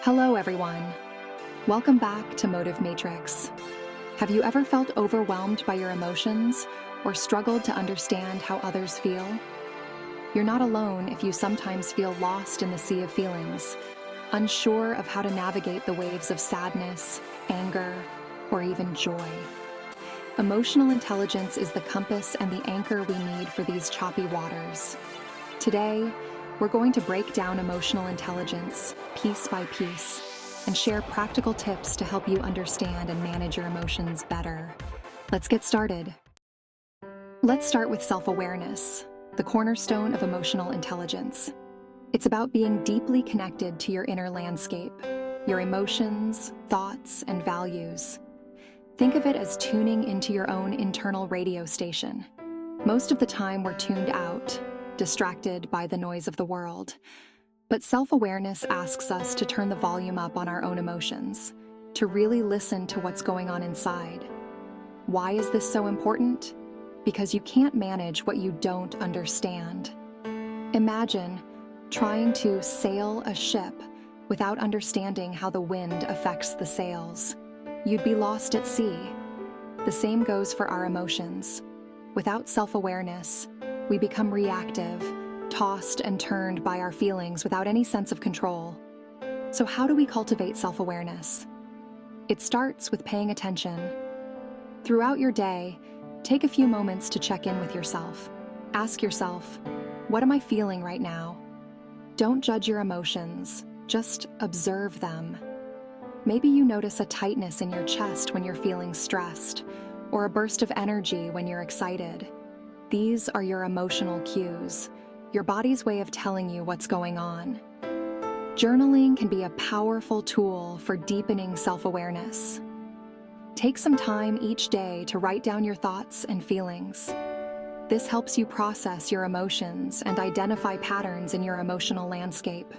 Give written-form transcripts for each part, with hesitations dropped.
Hello, everyone. Welcome back to Motive Matrix. Have you ever felt overwhelmed by your emotions or struggled to understand how others feel? You're not alone if you sometimes feel lost in the sea of feelings, unsure of how to navigate the waves of sadness, anger, or even joy. Emotional intelligence is the compass and the anchor we need for these choppy waters. Today, we're going to break down emotional intelligence piece by piece and share practical tips to help you understand and manage your emotions better. Let's get started. Let's start with self-awareness, the cornerstone of emotional intelligence. It's about being deeply connected to your inner landscape, your emotions, thoughts, and values. Think of it as tuning into your own internal radio station. Most of the time we're tuned out, distracted by the noise of the world. But self-awareness asks us to turn the volume up on our own emotions, to really listen to what's going on inside. Why is this so important? Because you can't manage what you don't understand. Imagine trying to sail a ship without understanding how the wind affects the sails. You'd be lost at sea. The same goes for our emotions. Without self-awareness, we become reactive, tossed and turned by our feelings without any sense of control. So how do we cultivate self-awareness? It starts with paying attention. Throughout your day, take a few moments to check in with yourself. Ask yourself, what am I feeling right now? Don't judge your emotions, just observe them. Maybe you notice a tightness in your chest when you're feeling stressed, or a burst of energy when you're excited. These are your emotional cues, your body's way of telling you what's going on. Journaling can be a powerful tool for deepening self-awareness. Take some time each day to write down your thoughts and feelings. This helps you process your emotions and identify patterns in your emotional landscape.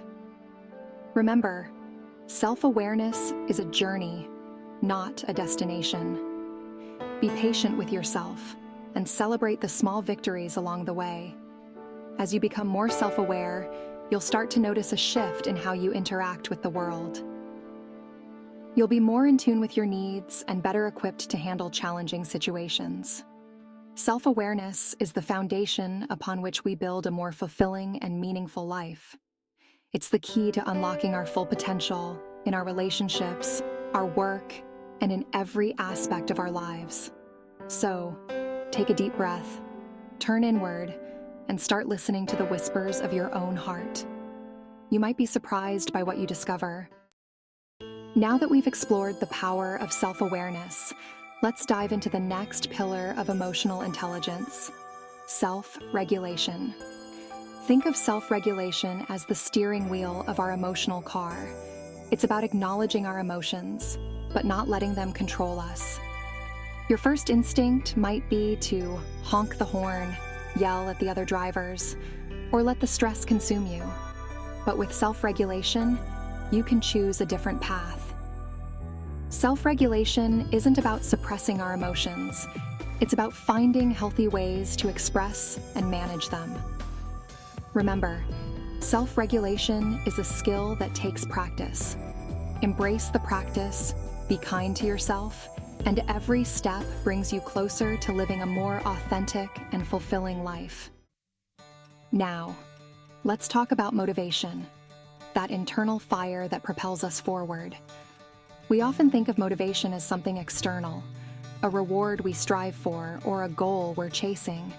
Remember, self-awareness is a journey, not a destination. Be patient with yourself and celebrate the small victories along the way. As you become more self-aware, you'll start to notice a shift in how you interact with the world. You'll be more in tune with your needs and better equipped to handle challenging situations. Self-awareness is the foundation upon which we build a more fulfilling and meaningful life. It's the key to unlocking our full potential in our relationships, our work, and in every aspect of our lives. So, take a deep breath, turn inward, and start listening to the whispers of your own heart. You might be surprised by what you discover. Now that we've explored the power of self-awareness, let's dive into the next pillar of emotional intelligence: self-regulation. Think of self-regulation as the steering wheel of our emotional car. It's about acknowledging our emotions, but not letting them control us. Your first instinct might be to honk the horn, yell at the other drivers, or let the stress consume you. But with self-regulation, you can choose a different path. Self-regulation isn't about suppressing our emotions. It's about finding healthy ways to express and manage them. Remember, self-regulation is a skill that takes practice. Embrace the practice, be kind to yourself, and every step brings you closer to living a more authentic and fulfilling life. Now, let's talk about motivation, that internal fire that propels us forward. We often think of motivation as something external, a reward we strive for or a goal we're chasing.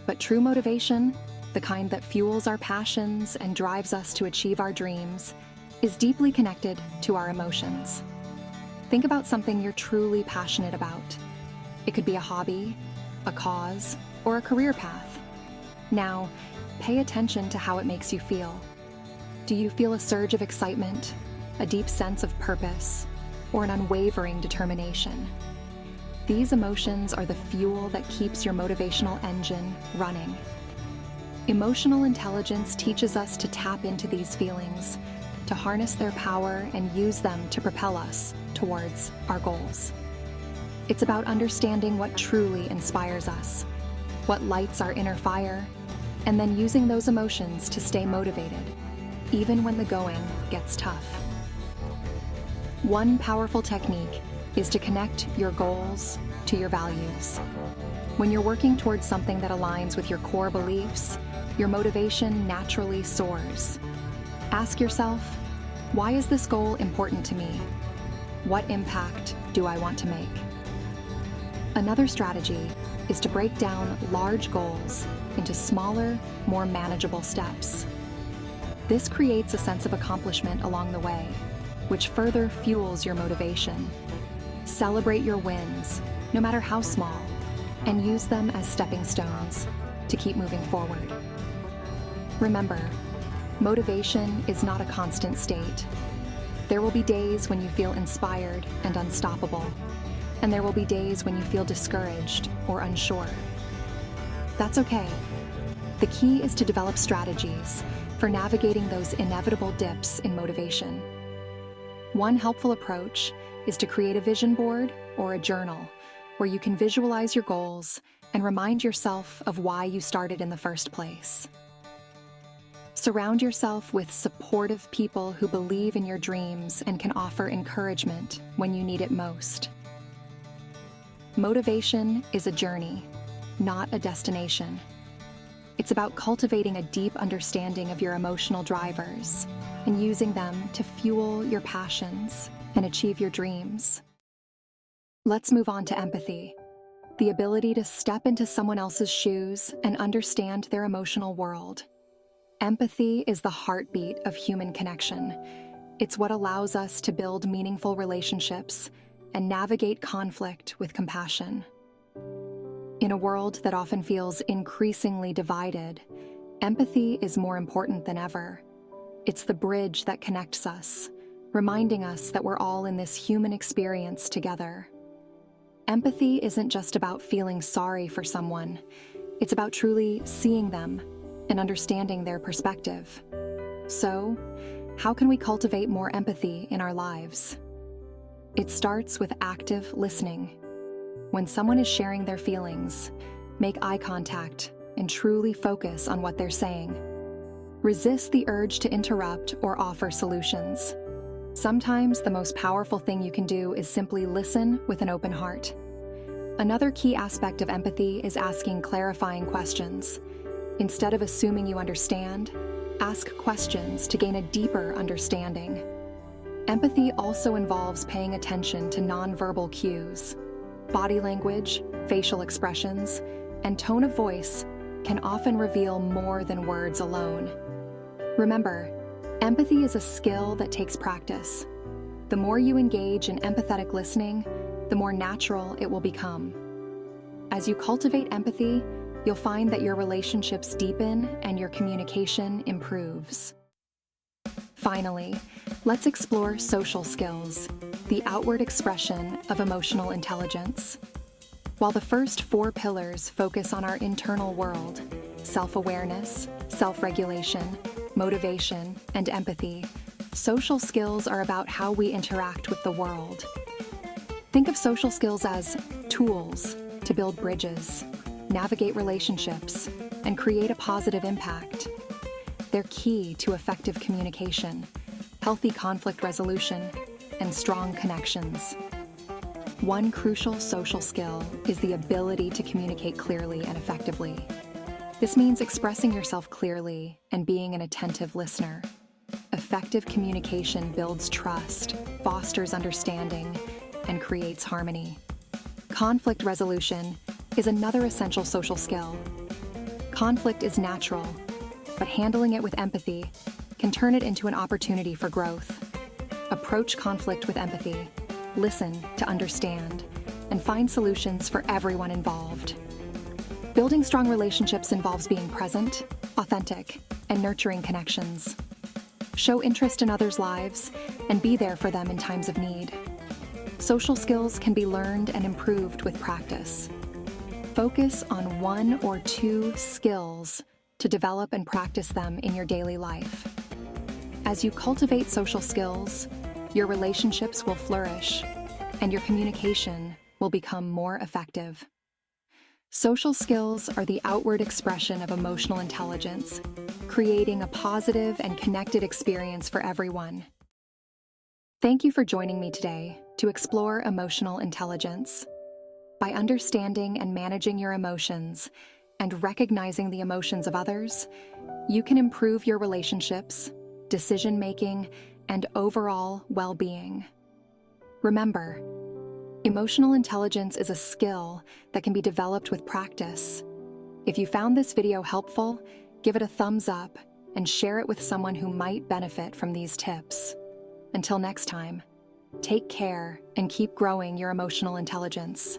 But true motivation, the kind that fuels our passions and drives us to achieve our dreams, is deeply connected to our emotions. Think about something you're truly passionate about. It could be a hobby, a cause, or a career path. Now, pay attention to how it makes you feel. Do you feel a surge of excitement, a deep sense of purpose, or an unwavering determination? These emotions are the fuel that keeps your motivational engine running. Emotional intelligence teaches us to tap into these feelings, to harness their power and use them to propel us towards our goals. It's about understanding what truly inspires us, what lights our inner fire, and then using those emotions to stay motivated, even when the going gets tough. One powerful technique is to connect your goals to your values. When you're working towards something that aligns with your core beliefs, your motivation naturally soars. Ask yourself, why is this goal important to me? What impact do I want to make? Another strategy is to break down large goals into smaller, more manageable steps. This creates a sense of accomplishment along the way, which further fuels your motivation. Celebrate your wins, no matter how small, and use them as stepping stones to keep moving forward. Remember, motivation is not a constant state. There will be days when you feel inspired and unstoppable, and there will be days when you feel discouraged or unsure. That's okay. The key is to develop strategies for navigating those inevitable dips in motivation. One helpful approach is to create a vision board or a journal where you can visualize your goals and remind yourself of why you started in the first place. Surround yourself with supportive people who believe in your dreams and can offer encouragement when you need it most. Motivation is a journey, not a destination. It's about cultivating a deep understanding of your emotional drivers and using them to fuel your passions and achieve your dreams. Let's move on to empathy, the ability to step into someone else's shoes and understand their emotional world. Empathy is the heartbeat of human connection. It's what allows us to build meaningful relationships and navigate conflict with compassion. In a world that often feels increasingly divided, empathy is more important than ever. It's the bridge that connects us, reminding us that we're all in this human experience together. Empathy isn't just about feeling sorry for someone. It's about truly seeing them and understanding their perspective. So, how can we cultivate more empathy in our lives? It starts with active listening. When someone is sharing their feelings, make eye contact and truly focus on what they're saying. Resist the urge to interrupt or offer solutions. Sometimes the most powerful thing you can do is simply listen with an open heart. Another key aspect of empathy is asking clarifying questions. Instead of assuming you understand, ask questions to gain a deeper understanding. Empathy also involves paying attention to nonverbal cues. Body language, facial expressions, and tone of voice can often reveal more than words alone. Remember, empathy is a skill that takes practice. The more you engage in empathetic listening, the more natural it will become. As you cultivate empathy, you'll find that your relationships deepen and your communication improves. Finally, let's explore social skills, the outward expression of emotional intelligence. While the first 4 pillars focus on our internal world, self-awareness, self-regulation, motivation, and empathy, social skills are about how we interact with the world. Think of social skills as tools to build bridges, navigate relationships, and create a positive impact. They're key to effective communication, healthy conflict resolution, and strong connections. One crucial social skill is the ability to communicate clearly and effectively. This means expressing yourself clearly and being an attentive listener. Effective communication builds trust, fosters understanding, and creates harmony. Conflict resolution is another essential social skill. Conflict is natural, but handling it with empathy can turn it into an opportunity for growth. Approach conflict with empathy, listen to understand, and find solutions for everyone involved. Building strong relationships involves being present, authentic, and nurturing connections. Show interest in others' lives and be there for them in times of need. Social skills can be learned and improved with practice. Focus on 1 or 2 skills to develop and practice them in your daily life. As you cultivate social skills, your relationships will flourish and your communication will become more effective. Social skills are the outward expression of emotional intelligence, creating a positive and connected experience for everyone. Thank you for joining me today to explore emotional intelligence. By understanding and managing your emotions and recognizing the emotions of others, you can improve your relationships, decision-making, and overall well-being. Remember, emotional intelligence is a skill that can be developed with practice. If you found this video helpful, give it a thumbs up and share it with someone who might benefit from these tips. Until next time, take care and keep growing your emotional intelligence.